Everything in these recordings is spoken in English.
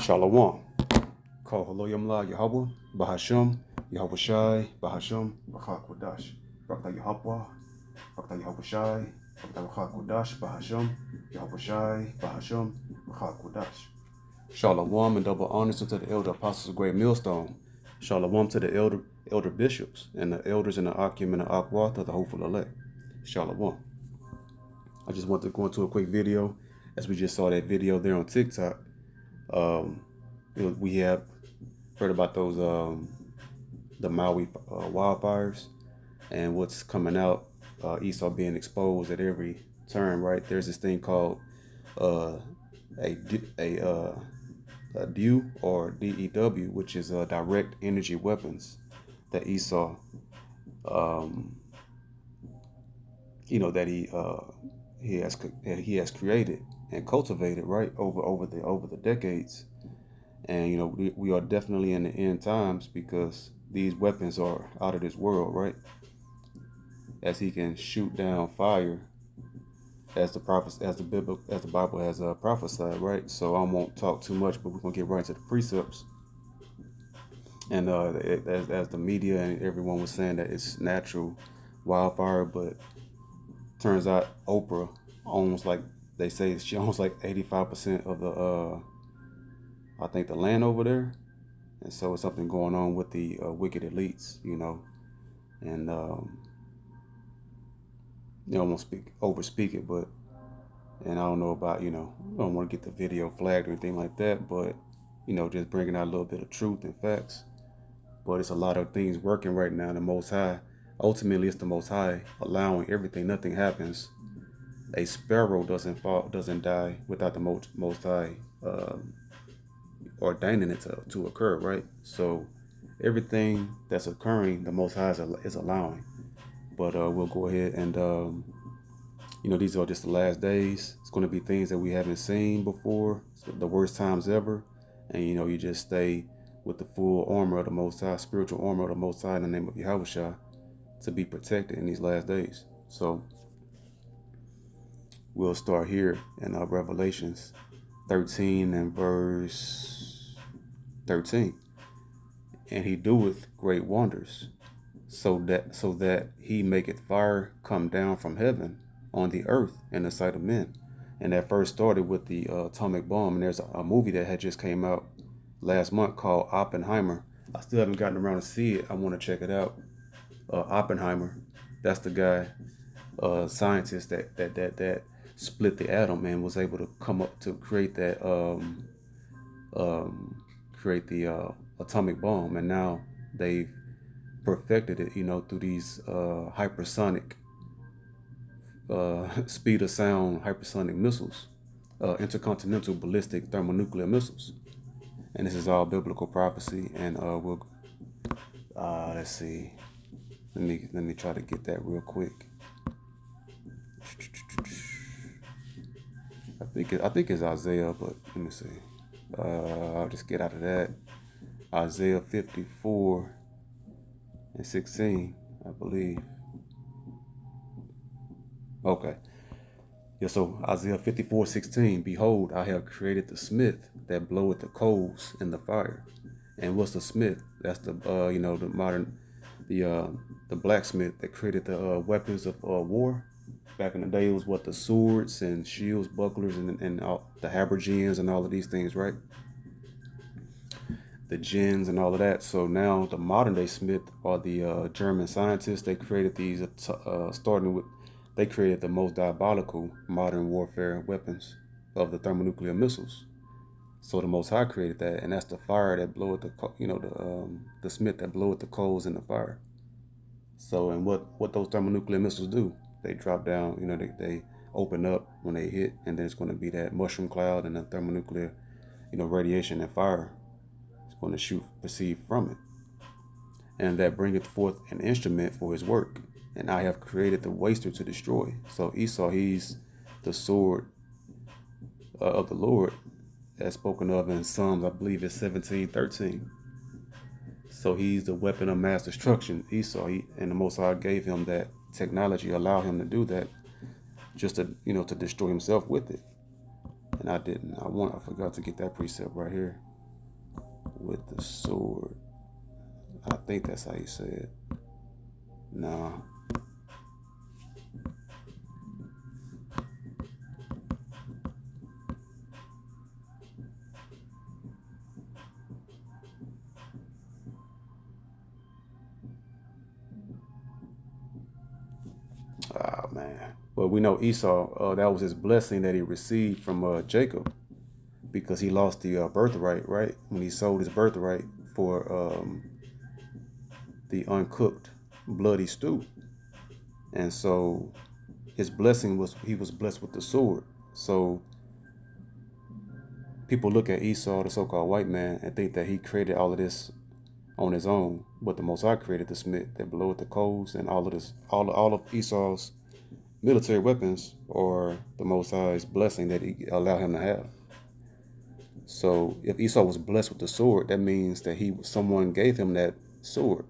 Shalom. Call Hello Yamla Yahweh, Bahasham, Yahweh Shai, Bahasham, Bachak Kodash, Bakta Yahweh, Bakta Yahweh Shai, Bakta Bachak Kodash, Bahasham, Yahweh Shai, Bahasham, Bachak Kodash. Shalom and double honors to the elder apostles of Great Millstone. Shalom to the elder bishops and the elders in the Akim and the Akwath of the hopeful elect. Shalom. I just want to go into a quick video, as we just saw that video there on TikTok. We have heard about those the Maui wildfires and what's coming out. Esau being exposed at every turn. Right, there's this thing called a DEW or DEW, which is direct energy weapons that Esau, that he has created and cultivated, right, over the decades. And we are definitely in the end times, because these weapons are out of this world, right? As he can shoot down fire, as the Bible has prophesied, right? So I won't talk too much, but we're gonna get right into the precepts. And as the media and everyone was saying that it's natural wildfire, but turns out Oprah almost, like they say, she owns like 85% of the I think the land over there. And so it's something going on with the wicked elites, and I won't overspeak it, but, and I don't know about, I don't want to get the video flagged or anything like that, but, just bringing out a little bit of truth and facts. But it's a lot of things working right now. The Most High, ultimately, it's the Most High allowing everything. Nothing happens. A sparrow doesn't die without the Most High ordaining it to occur, right? So everything that's occurring, the Most High is allowing. But we'll go ahead and these are just the last days. It's going to be things that we haven't seen before. It's the worst times ever. And you just stay with the full armor of the Most High, spiritual armor of the Most High, in the name of Yahushua, to be protected in these last days. So we'll start here in Revelations 13 and verse 13. And he doeth great wonders, so that he maketh fire come down from heaven on the earth in the sight of men. And that first started with the atomic bomb. And there's a movie that had just came out last month called Oppenheimer. I still haven't gotten around to see it. I want to check it out. Oppenheimer, that's the guy, scientist that split the atom and was able to come up to create that atomic bomb. And now they've perfected it, through these hypersonic speed of sound hypersonic missiles, intercontinental ballistic thermonuclear missiles. And this is all biblical prophecy. And let's see. Let me try to get that real quick. I think it's Isaiah, but let me see. I'll just get out of that. Isaiah 54 and 16, I believe. Okay. Yeah, so Isaiah 54:16, behold, I have created the smith that bloweth the coals in the fire. And what's the smith? That's the the modern the blacksmith that created the weapons of war. Back in the day, it was the swords and shields, bucklers, and all the habergeons and all of these things, right? The gins and all of that. So now the modern day smith are the German scientists. They created these, they created the most diabolical modern warfare weapons of the thermonuclear missiles. So the Most High created that, and that's the fire that bloweth the smith that bloweth the coals in the fire. So, and what those thermonuclear missiles do, they drop down, they open up when they hit, and then it's going to be that mushroom cloud and the thermonuclear, radiation and fire is going to proceed from it. And that bringeth forth an instrument for his work. And I have created the waster to destroy. So Esau, he's the sword of the Lord, as spoken of in Psalms, I believe it's 17:13. So he's the weapon of mass destruction, Esau. And the Most High gave him that technology, allow him to do that, just to to destroy himself with it. And I didn't. I forgot to get that precept right here. with the sword. I think that's how you say it. Nah. Oh man. But we know Esau, that was his blessing that he received from Jacob, because he lost the birthright, right? When he sold his birthright for the uncooked bloody stew. And so his blessing was he was blessed with the sword. So people look at Esau, the so-called white man, and think that he created all of this on his own. But the Most High created the smith that blowed the coals, and all of this, all of Esau's military weapons are the Most High's blessing that he allowed him to have. So if Esau was blessed with the sword, that means that someone gave him that sword.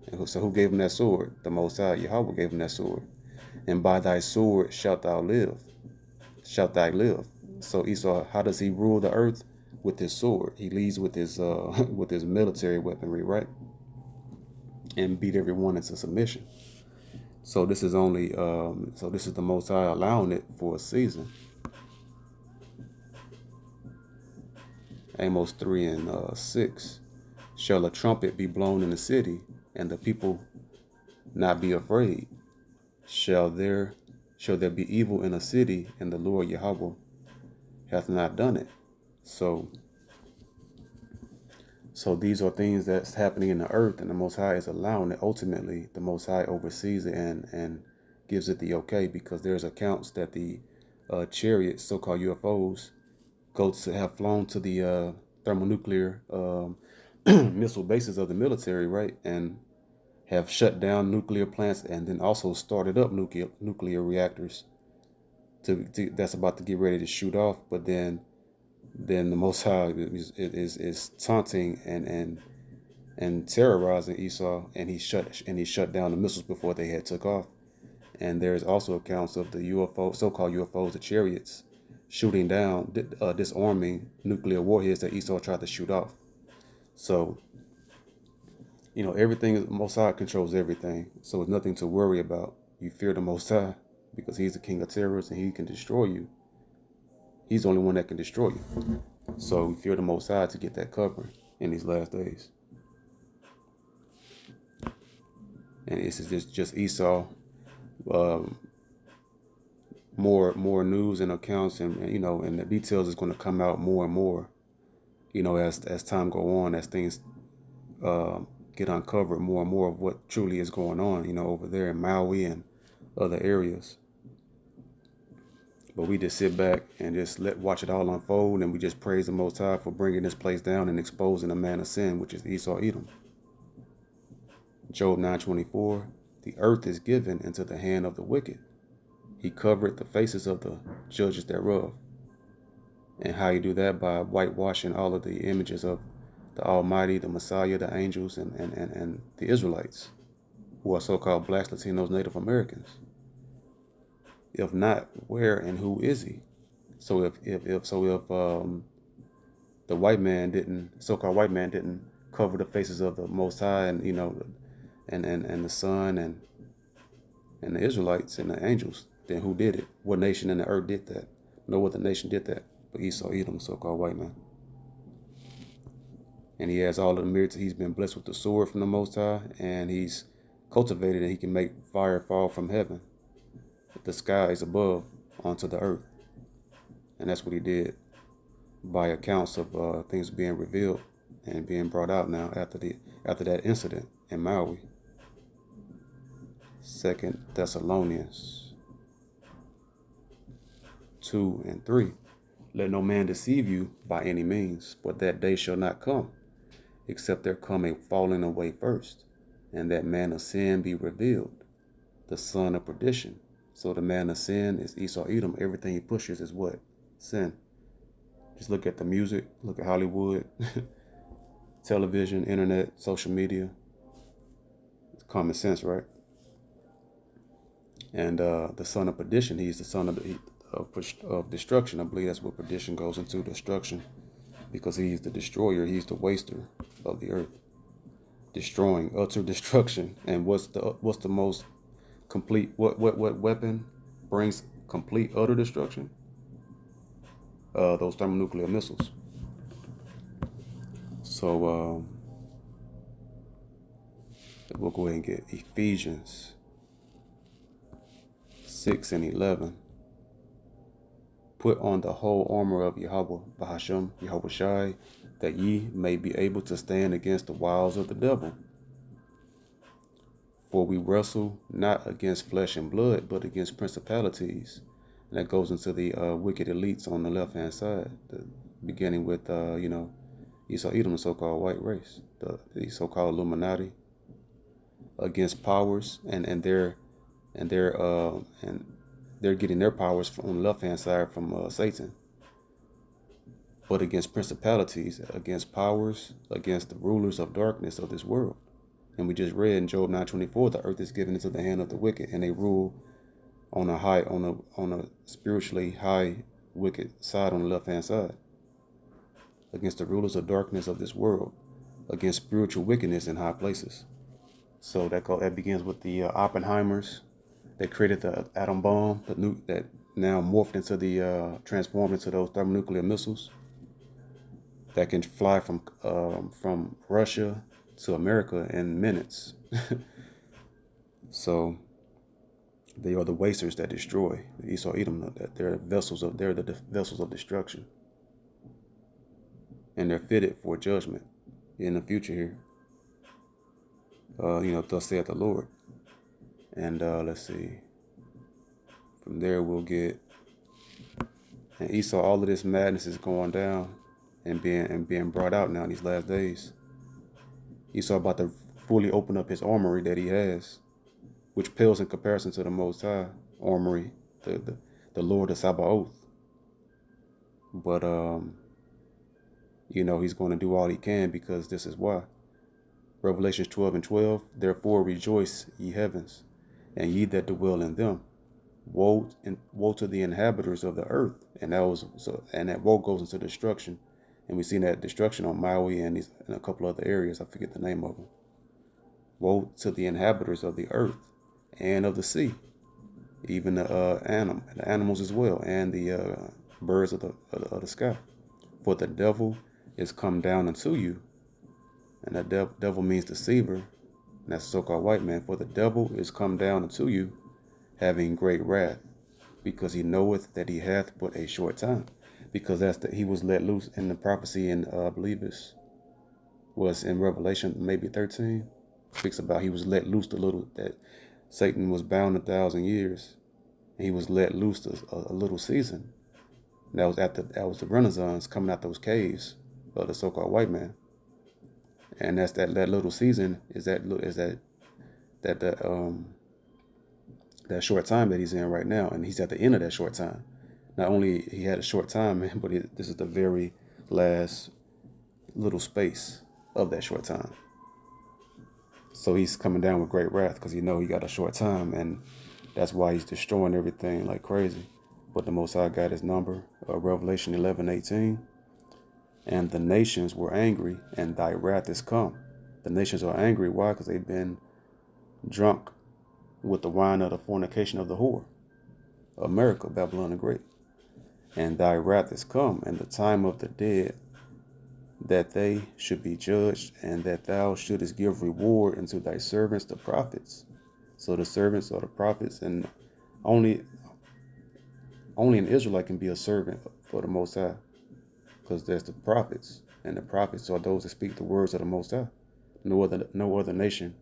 And so who gave him that sword? The Most High, Yahweh, gave him that sword. And by thy sword shalt thou live. Shalt thou live. So Esau, how does he rule the earth? With his sword. He leads with his with his military weaponry, right? And beat everyone into submission. So this is only so this is the Most High allowing it for a season. Amos 3 and 6. Shall a trumpet be blown in the city, and the people not be afraid? Shall there be evil in a city, and the Lord Yahweh hath not done it? So these are things that's happening in the earth, and the Most High is allowing it. Ultimately, the Most High oversees it and gives it the okay, because there's accounts that the chariots, so-called UFOs, have flown to the thermonuclear missile bases of the military, right, and have shut down nuclear plants, and then also started up nuclear reactors that's about to get ready to shoot off. But then the Most High is taunting and terrorizing Esau, and he shut down the missiles before they had took off. And there's also accounts of the UFO, so-called UFOs, the chariots, shooting down, disarming nuclear warheads that Esau tried to shoot off. So, everything, Most High controls everything. So it's nothing to worry about. You fear the Most High because he's the king of terrorists and he can destroy you. He's the only one that can destroy you. So we fear the Most High to get that covering in these last days. And this is just Esau. More news and accounts, and and the details is going to come out more and more, as time go on, as things get uncovered more and more of what truly is going on, over there in Maui and other areas. But we just sit back and just watch it all unfold, and we just praise the Most High for bringing this place down and exposing the man of sin, which is Esau Edom. Job 9:24, the earth is given into the hand of the wicked. He covered the faces of the judges thereof. And how you do that? By whitewashing all of the images of the Almighty, the Messiah, the angels, and the Israelites, who are so-called blacks, Latinos, Native Americans. If not, where and who is he? So if the white man didn't, so-called white man didn't cover the faces of the Most High, and and the Son and the Israelites and the angels, then who did it? What nation in the earth did that? No other nation did that but Esau Edom, so-called white man. And he has all of the merits. He's been blessed with the sword from the Most High, and he's cultivated, and he can make fire fall from heaven, the skies above, onto the earth. And that's what he did by accounts of things being revealed and being brought out now after that incident in Maui. 2 Thessalonians 2 and 3. Let no man deceive you by any means, for that day shall not come, except there come a falling away first, and that man of sin be revealed, the son of perdition. So the man of sin is Esau Edom. Everything he pushes is what? Sin. Just look at the music, look at Hollywood, television, internet, social media. It's common sense, right? And the son of perdition, he's the son of destruction. I believe that's what perdition goes into, destruction. because he's the destroyer, he's the waster of the earth, destroying, utter destruction. And what's the most complete, what weapon brings complete utter destruction? Those thermonuclear missiles. So we'll go ahead and get Ephesians 6:11. Put on the whole armor of Yahweh, Bahashem, Yahweh Shai, that ye may be able to stand against the wiles of the devil. For we wrestle not against flesh and blood, but against principalities. And that goes into the wicked elites on the left-hand side, beginning with, Esau Edom, the so-called white race, the so-called Illuminati, against powers, and they're getting their powers on the left-hand side from Satan, but against principalities, against powers, against the rulers of darkness of this world. And we just read in Job 9:24, the earth is given into the hand of the wicked, and they rule on a spiritually high wicked side on the left-hand side, against the rulers of darkness of this world, against spiritual wickedness in high places. So that begins with the Oppenheimers. They created the atom bomb, the nuke that now morphed into transformed into those thermonuclear missiles that can fly from Russia to America in minutes. So they are the wasters that destroy. The Esau Edom, that they're the vessels of destruction, and they're fitted for judgment in the future here. Thus saith the Lord. And let's see. From there we'll get, and Esau, all of this madness is going down and being brought out now in these last days. Esau about to fully open up his armory that he has, which pales in comparison to the Most High armory, the Lord of Sabaoth. But he's going to do all he can, because this is why. Revelations 12:12. Therefore rejoice, ye heavens, and ye that dwell in them. Woe to the inhabitants of the earth. And that woe goes into destruction. And we've seen that destruction on Maui and a couple other areas. I forget the name of them. Woe to the inhabitants of the earth and of the sea, even the animals as well, and the birds of the sky. For the devil is come down unto you. And that devil means deceiver. And that's the so-called white man. For the devil is come down unto you, having great wrath, because he knoweth that he hath but a short time. Because he was let loose in the prophecy in I believe it was in Revelation maybe 13. Speaks about he was let loose that Satan was bound 1,000 years. And he was let loose a little season. And that was the Renaissance coming out those caves of the so-called white man. And that's that little season is that short time that he's in right now, and he's at the end of that short time. Not only he had a short time, but this is the very last little space of that short time. So he's coming down with great wrath because he got a short time, and that's why he's destroying everything like crazy. But the Most High got his number. Revelation 11:18. And the nations were angry, and thy wrath is come. The nations are angry. Why? Because they've been drunk with the wine of the fornication of the whore. America, Babylon the Great. And thy wrath is come, and the time of the dead, that they should be judged, and that thou shouldest give reward unto thy servants, the prophets. So the servants are the prophets, and only an Israelite can be a servant for the Most High. Because there's the prophets, and the prophets are those that speak the words of the Most High. No other nation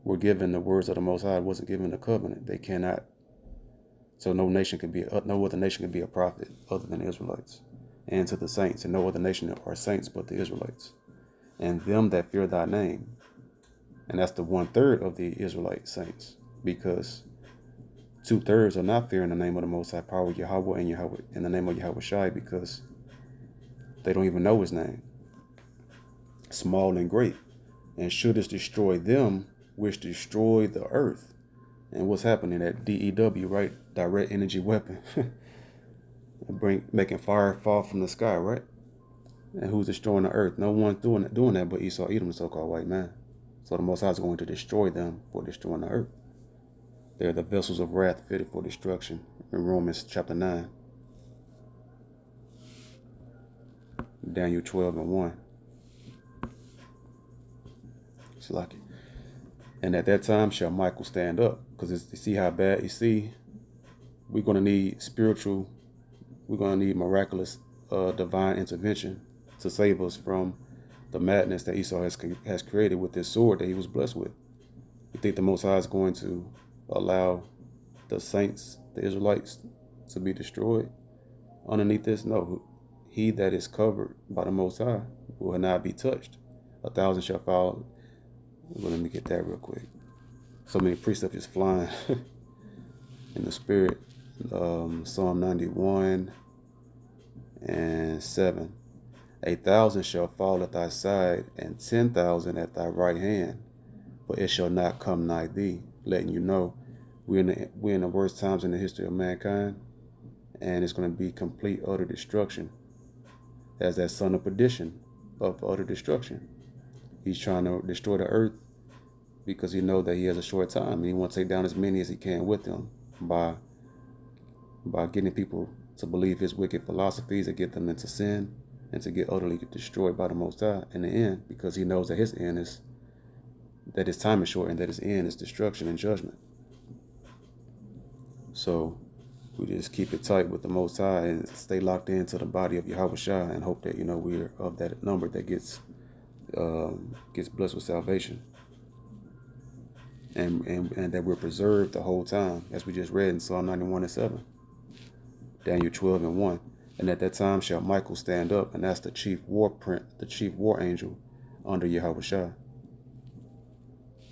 were given the words of the Most High. Wasn't given the covenant. They cannot. So no other nation can be a prophet other than the Israelites. And to the saints, and no other nation are saints but the Israelites, and them that fear thy name. And that's the 1/3 of the Israelite saints, because 2/3 are not fearing the name of the Most High power, Yahweh, and Yahweh in the name of Yahweh Shai, because they don't even know his name. Small and great, and shouldest destroy them which destroy the earth. And what's happening? That DEW, right? Direct energy weapon, making fire fall from the sky, right? And who's destroying the earth? No one's doing that but Esau, Edom, the so-called white man. So the Most High is going to destroy them for destroying the earth. They're the vessels of wrath fitted for destruction. In Romans chapter 9, Daniel 12 and 1. It's like it. And at that time shall Michael stand up. Because you see how bad, you see, we're going to need spiritual, we're going to need miraculous divine intervention to save us from the madness that Esau has created with this sword that he was blessed with. You think the Most High is going to allow the saints, the Israelites, to be destroyed underneath this? No. He that is covered by the Most High will not be touched. 1,000 shall fall. Well, let me get that real quick. So many precepts just flying in the spirit. Psalm 91 and 7. 1,000 shall fall at thy side, and 10,000 at thy right hand, but it shall not come nigh thee. Letting you know, we're in the worst times in the history of mankind, and it's going to be complete utter destruction. As that son of perdition of utter destruction. He's trying to destroy the earth because he knows that he has a short time, and he wants to take down as many as he can with him by getting people to believe his wicked philosophies, to get them into sin, and to get utterly destroyed by the Most High in the end, because he knows that his end is, that his time is short, and that his end is destruction and judgment. So we just keep it tight with the Most High and stay locked into the body of Yahweh Shah, and hope that, we're of that number that gets blessed with salvation, and that we're preserved the whole time, as we just read in Psalm 91 and 7, Daniel 12 and 1. And at that time shall Michael stand up, and that's the chief war angel under Yahweh Shah.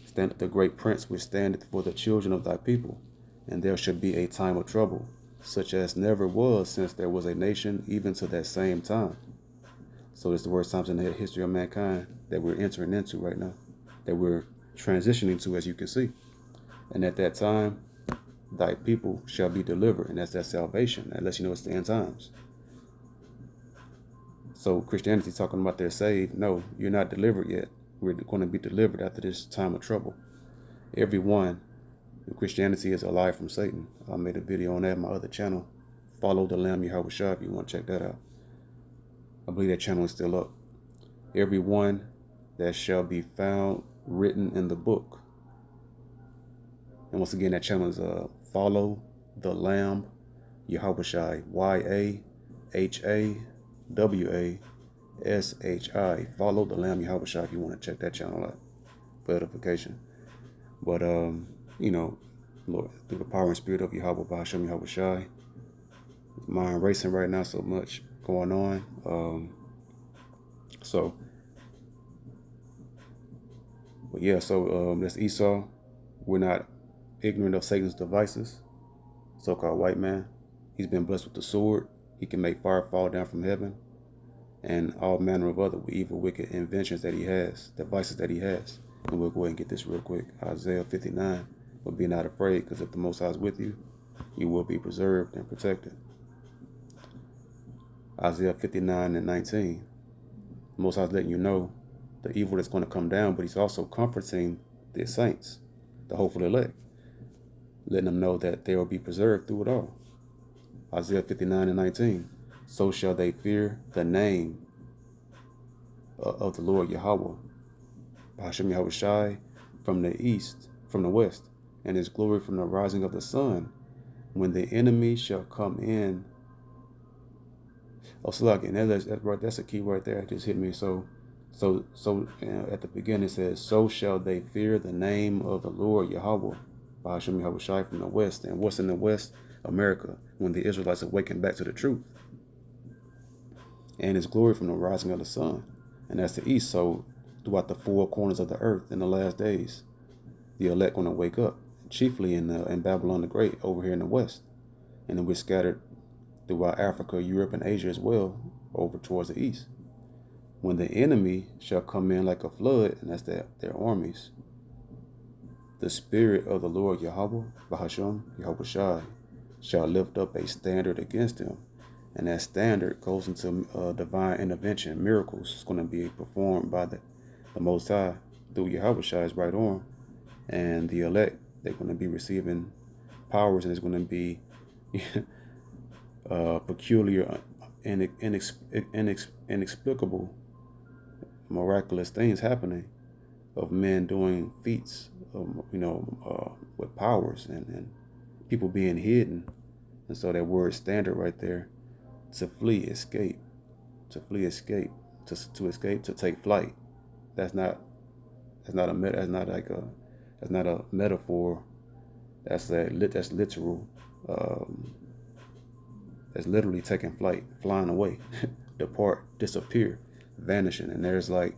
Stand up the great prince which standeth for the children of thy people, and there shall be a time of trouble, such as never was since there was a nation, even to that same time. So it's the worst times in the history of mankind that we're entering into right now, that we're transitioning to, as you can see. And at that time, thy people shall be delivered, and that's that salvation. That lets you know it's the end times. So Christianity talking about they're saved. No, you're not delivered yet. We're going to be delivered after this time of trouble. Everyone in Christianity is alive from Satan. I made a video on that on my other channel. Follow the Lamb Yahweh Shah if you want to check that out. I believe that channel is still up. Everyone that shall be found written in the book. And once again, that channel is Follow the Lamb Yahweh Shah. YAHAWASHI. Follow the Lamb Yahweh Shah if you want to check that channel out for edification. But Lord, through the power and spirit of Yahweh Bahashem Yahweh Shai, mind racing right now, so much going on. That's Esau. We're not ignorant of Satan's devices. So-called white man. He's been blessed with the sword. He can make fire fall down from heaven, and all manner of other evil, wicked inventions that he has, devices that he has. And we'll go ahead and get this real quick. Isaiah 59. But be not afraid, because if the Most High is with you, you will be preserved and protected. Isaiah 59 and 19. The Most High is letting you know the evil that's going to come down, but he's also comforting the saints, the hopeful elect, letting them know that they will be preserved through it all. Isaiah 59 and 19. So shall they fear the name of the Lord Yahweh, Hashem Yahweh Shai, from the east, from the west, and his glory from the rising of the sun, when the enemy shall come in. Oh, so again, that's a key right there. It just hit me. So at the beginning it says, so shall they fear the name of the Lord Yahweh, by Hashem Yahweh Shai, from the west. And what's in the west? America, when the Israelites awaken back to the truth. And his glory from the rising of the sun. And that's the east. So throughout the four corners of the earth in the last days, the elect going to wake up, chiefly in Babylon the Great, over here in the west. And then we're scattered throughout Africa, Europe, and Asia as well, over towards the east. When the enemy shall come in like a flood, and that's their armies, the spirit of the Lord Yahweh, Bahashem, Yahweh Shai, shall lift up a standard against him, And that standard goes into divine intervention, miracles. It's going to be performed by the Most High through Yahweh's right arm. And the elect, they're going to be receiving powers, and it's going to be peculiar, inexplicable, miraculous things happening of men doing feats, with powers and people being hidden. And so that word standard right there, to flee, escape, to flee, escape, to escape, to take flight. That's not that's not a metaphor. That's literal. Um, that's literally taking flight, flying away, depart, disappear, vanishing. And there's like,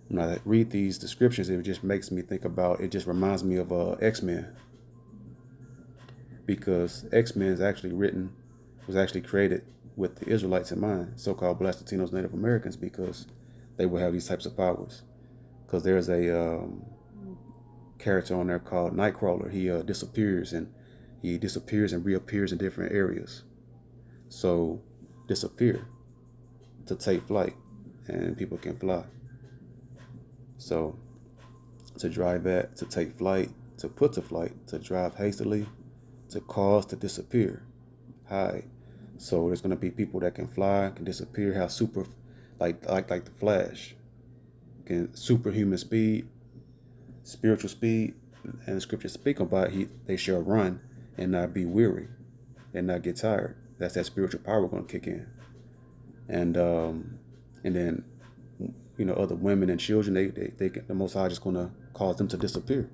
when I read these descriptions, it just makes me think about. It just reminds me of X-Men, because X-Men is actually was actually created with the Israelites in mind, so-called Black Latinos, Native Americans, because they will have these types of powers. Because there's a character on there called Nightcrawler. He disappears and reappears in different areas. So disappear, to take flight, and people can fly. So to drive at, to take flight, to put to flight, to drive hastily, to cause to disappear, hide. So there's going to be people that can fly, can disappear, have super, like the Flash, can superhuman speed, spiritual speed, and the scriptures speak about they shall run and not be weary and not get tired. That's that spiritual power going to kick in. And then other women and children, the Most High just going to cause them to disappear.